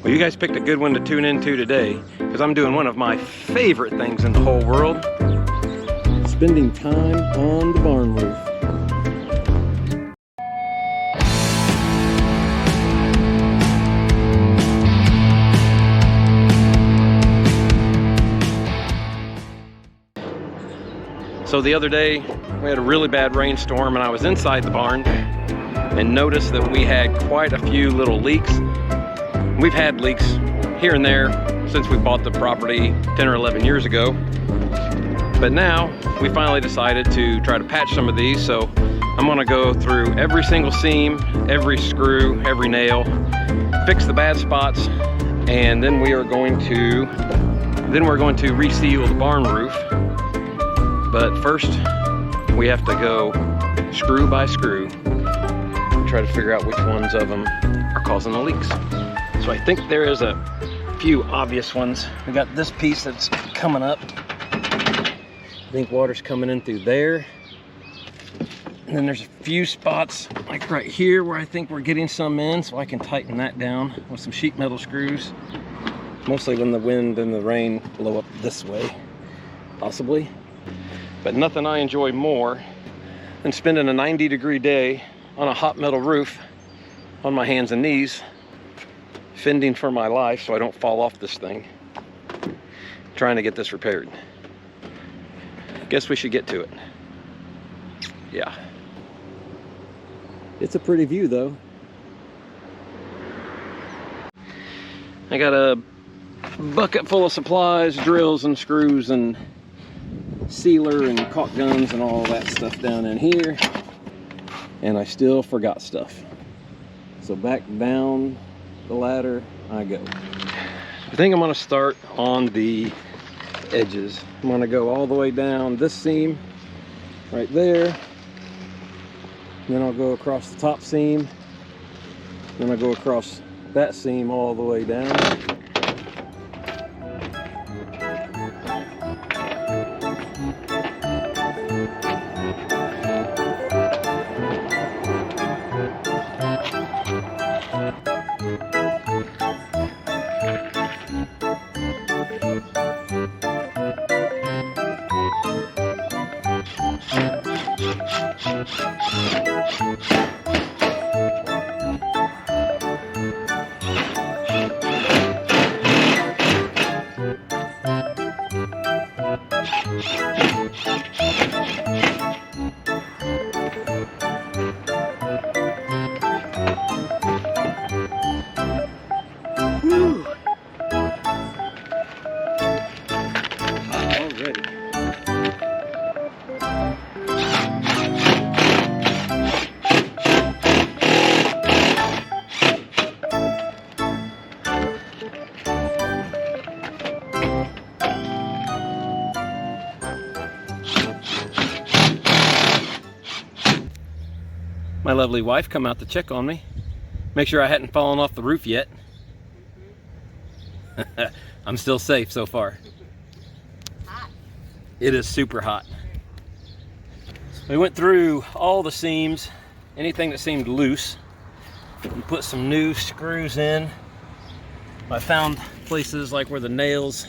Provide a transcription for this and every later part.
Well, you guys picked a good one to tune into today, because I'm doing one of my favorite things in the whole world. Spending time on the barn roof. So the other day, we had a really bad rainstorm and I was inside the barn and noticed that we had quite a few little leaks. We've had leaks here and there since we bought the property 10 or 11 years ago. But now we finally decided to try to patch some of these. So I'm gonna go through every single seam, every screw, every nail, fix the bad spots, and then we're going to reseal the barn roof. But first, we have to go screw by screw and try to figure out which ones of them are causing the leaks. So I think there is a few obvious ones. We got this piece that's coming up. I think water's coming in through there. And then there's a few spots like right here where I think we're getting some in, so I can tighten that down with some sheet metal screws. Mostly when the wind and the rain blow up this way, possibly. But nothing I enjoy more than spending a 90-degree day on a hot metal roof on my hands and knees, fending for my life so I don't fall off this thing, trying to get this repaired. Guess we should get to it. Yeah. It's a pretty view though. I got a bucket full of supplies, drills and screws and sealer and caulk guns and all that stuff down in here, and I still forgot stuff. So back down the ladder I go. I think I'm going to start on the edges. I'm going to go all the way down this seam right there, then I'll go across the top seam, then I'll go across that seam all the way down. My lovely wife come out to check on me, make sure I hadn't fallen off the roof yet. I'm still safe so far. Hot. It is super hot. We went through all the seams, anything that seemed loose, and put some new screws in. I found places like where the nails,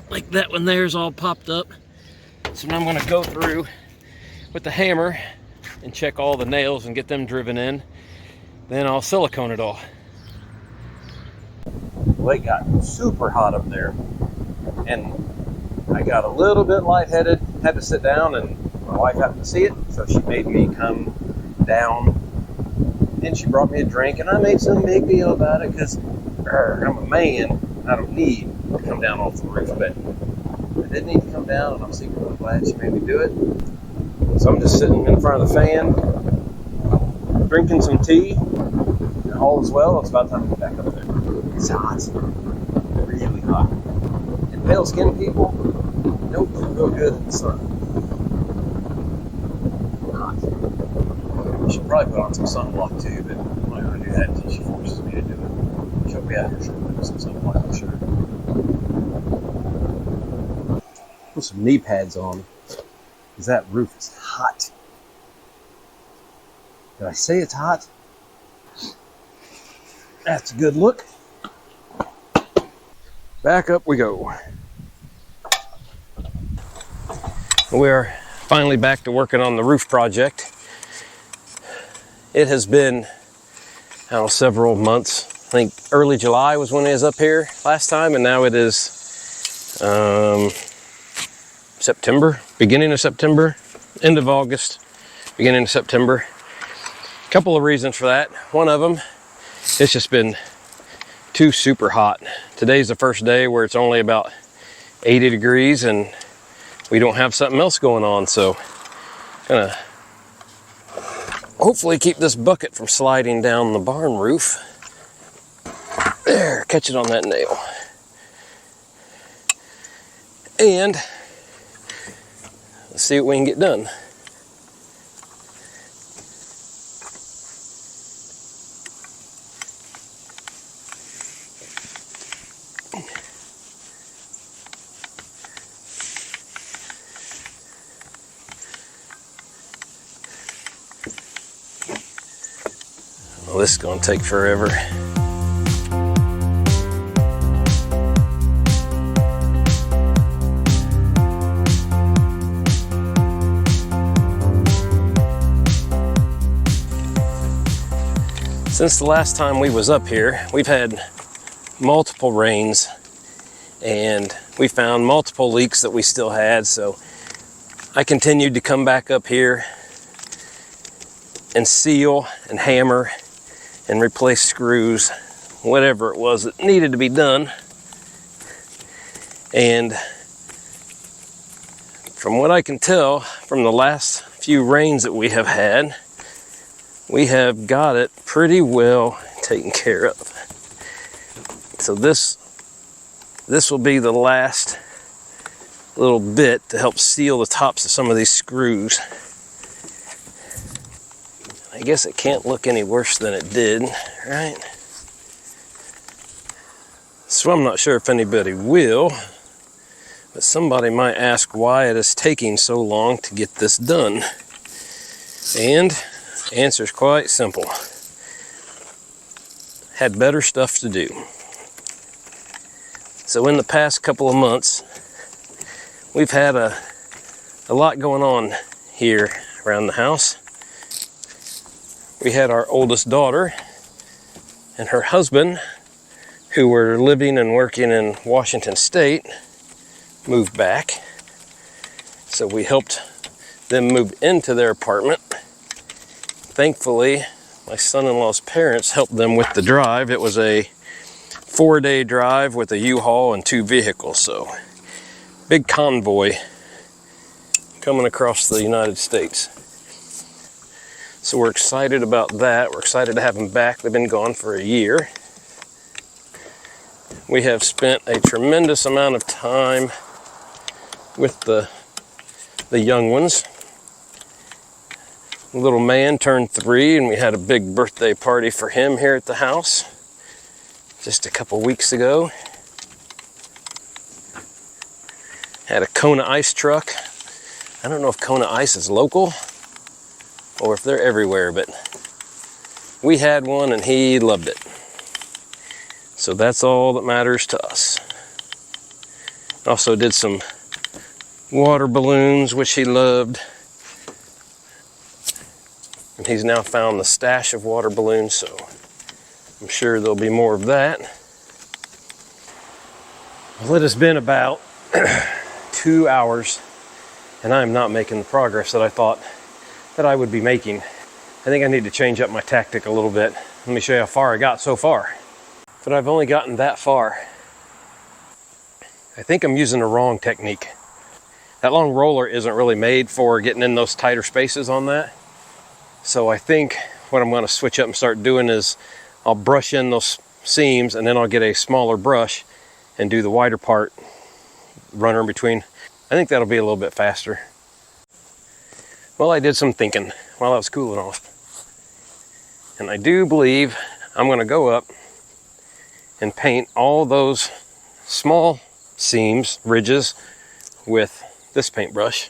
like that one there, is all popped up. So now I'm going to go through with the hammer and check all the nails and get them driven in. Then I'll silicone it all. Well, it got super hot up there, and I got a little bit lightheaded, had to sit down, and my wife happened to see it, so she made me come down, and she brought me a drink, and I made some big deal about it because I'm a man, I don't need to come down off the roof, but I did need to come down, and I'm secretly glad she made me do it. So I'm just sitting in front of the fan, drinking some tea, and all is well. It's about time to get back up there. It's hot, really hot. And pale skinned people don't do real good in the sun. Hot. I should probably put on some sunblock too, but I'm not going to do that until she forces me to do it. She'll be out here shortly with some sunblock, I'm sure. Put some knee pads on, because that roof is hot. Did I say it's hot? That's a good look. back up we go. We're finally back to working on the roof project. It has been, I don't know, several months. I think early July was when I was up here last time, and now it is September, beginning of September, end of August, beginning of September. A couple of reasons for that. One of them, it's just been too super hot. Today's the first day where it's only about 80 degrees and we don't have something else going on, so gonna hopefully keep this bucket from sliding down the barn roof. There, catch it on that nail. And let's see what we can get done. Well, this is going to take forever. Since the last time we was up here, we've had multiple rains and we found multiple leaks that we still had, so I continued to come back up here and seal and hammer and replace screws, whatever it was that needed to be done. And from what I can tell from the last few rains that we have had, we have got it pretty well taken care of. So this will be the last little bit to help seal the tops of some of these screws. I guess it can't look any worse than it did, right? So I'm not sure if anybody will, but somebody might ask why it is taking so long to get this done. And the answer is quite simple. Had better stuff to do. So in the past couple of months, we've had a lot going on here around the house. We had our oldest daughter and her husband, who were living and working in Washington State, moved back. So we helped them move into their apartment. Thankfully, my son-in-law's parents helped them with the drive. It was a 4-day drive with a U-Haul and 2 vehicles, so big convoy coming across the United States. So we're excited about that. We're excited to have them back. They've been gone for a year. We have spent a tremendous amount of time with the young ones. The little man turned 3 and we had a big birthday party for him here at the house just a couple weeks ago. Had a Kona ice truck. I don't know if Kona ice is local or if they're everywhere, but we had one and he loved it. So that's all that matters to us. Also did some water balloons, which he loved. And he's now found the stash of water balloons, so I'm sure there'll be more of that. Well, it has been about 2 hours and I'm not making the progress that I thought that I would be making. I think I need to change up my tactic a little bit. Let me show you how far I got so far. But I've only gotten that far. I think I'm using the wrong technique. That long roller isn't really made for getting in those tighter spaces on that. So I think what I'm going to switch up and start doing is I'll brush in those seams and then I'll get a smaller brush and do the wider part, runner in between. I think that'll be a little bit faster. Well, I did some thinking while I was cooling off. And I do believe I'm going to go up and paint all those small seams, ridges, with this paintbrush.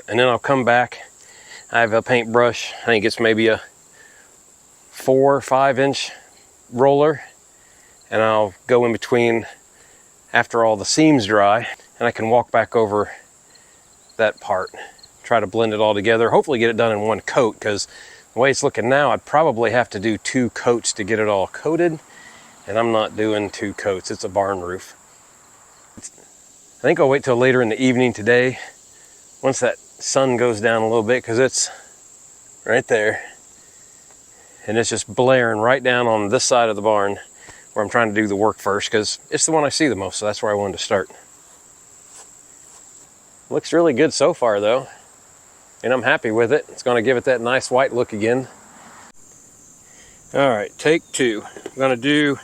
And then I'll come back. I have a paintbrush, I think it's maybe a 4 or 5 inch roller, and I'll go in between after all the seams dry, and I can walk back over that part, try to blend it all together, hopefully get it done in one coat, because the way it's looking now, I'd probably have to do 2 coats to get it all coated, and I'm not doing 2 coats. It's a barn roof. I think I'll wait till later in the evening today, once that sun goes down a little bit, because it's right there, and it's just blaring right down on this side of the barn where I'm trying to do the work first, because it's the one I see the most, so that's where I wanted to start. Looks really good so far though, and I'm happy with it. It's going to give it that nice white look again. All right, take 2. I'm going to do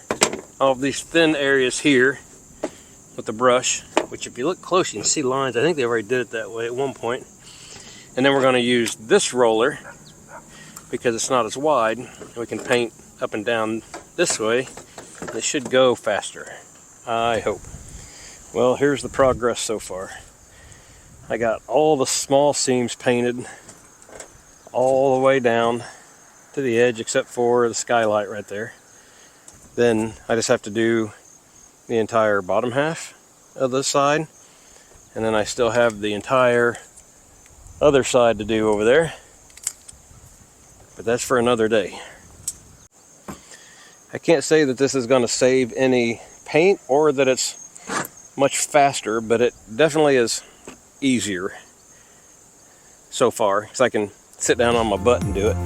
all of these thin areas here with the brush, which if you look close, you can see lines. I think they already did it that way at one point. And then we're going to use this roller because it's not as wide, and we can paint up and down this way. It should go faster, I hope. Well, here's the progress so far. I got all the small seams painted all the way down to the edge except for the skylight right there. Then I just have to do the entire bottom half of the side, and then I still have the entire other side to do over there, but that's for another day. I can't say that this is going to save any paint or that it's much faster, but it definitely is easier so far, because I can sit down on my butt and do it.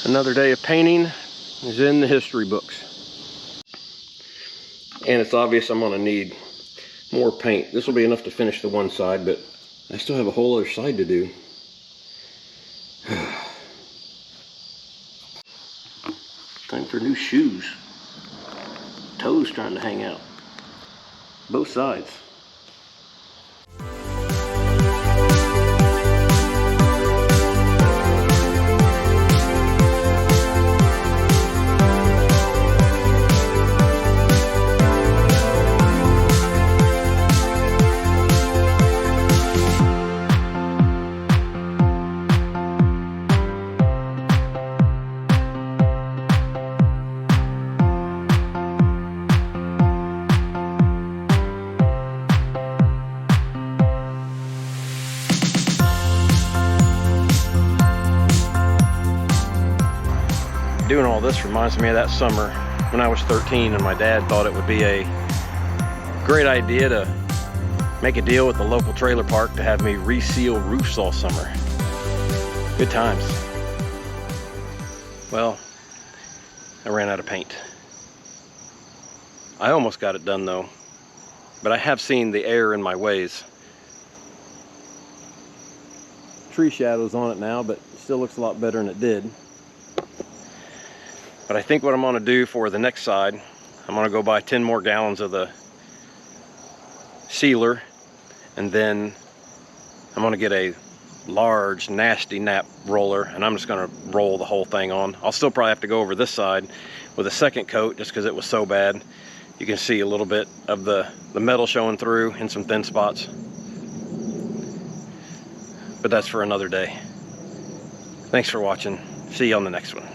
Another day of painting is in the history books. And it's obvious I'm gonna need more paint. This will be enough to finish the one side, but I still have a whole other side to do. Time for new shoes. Toes trying to hang out. Both sides. Doing all this reminds me of that summer when I was 13 and my dad thought it would be a great idea to make a deal with the local trailer park to have me reseal roofs all summer. Good times. Well, I ran out of paint. I almost got it done though, but I have seen the error in my ways. Tree shadows on it now, but it still looks a lot better than it did. But I think what I'm gonna do for the next side, I'm gonna go buy 10 more gallons of the sealer, and then I'm gonna get a large nasty nap roller, and I'm just gonna roll the whole thing on. I'll still probably have to go over this side with a second coat just because it was so bad. You can see a little bit of the metal showing through in some thin spots. But that's for another day. Thanks for watching. See you on the next one.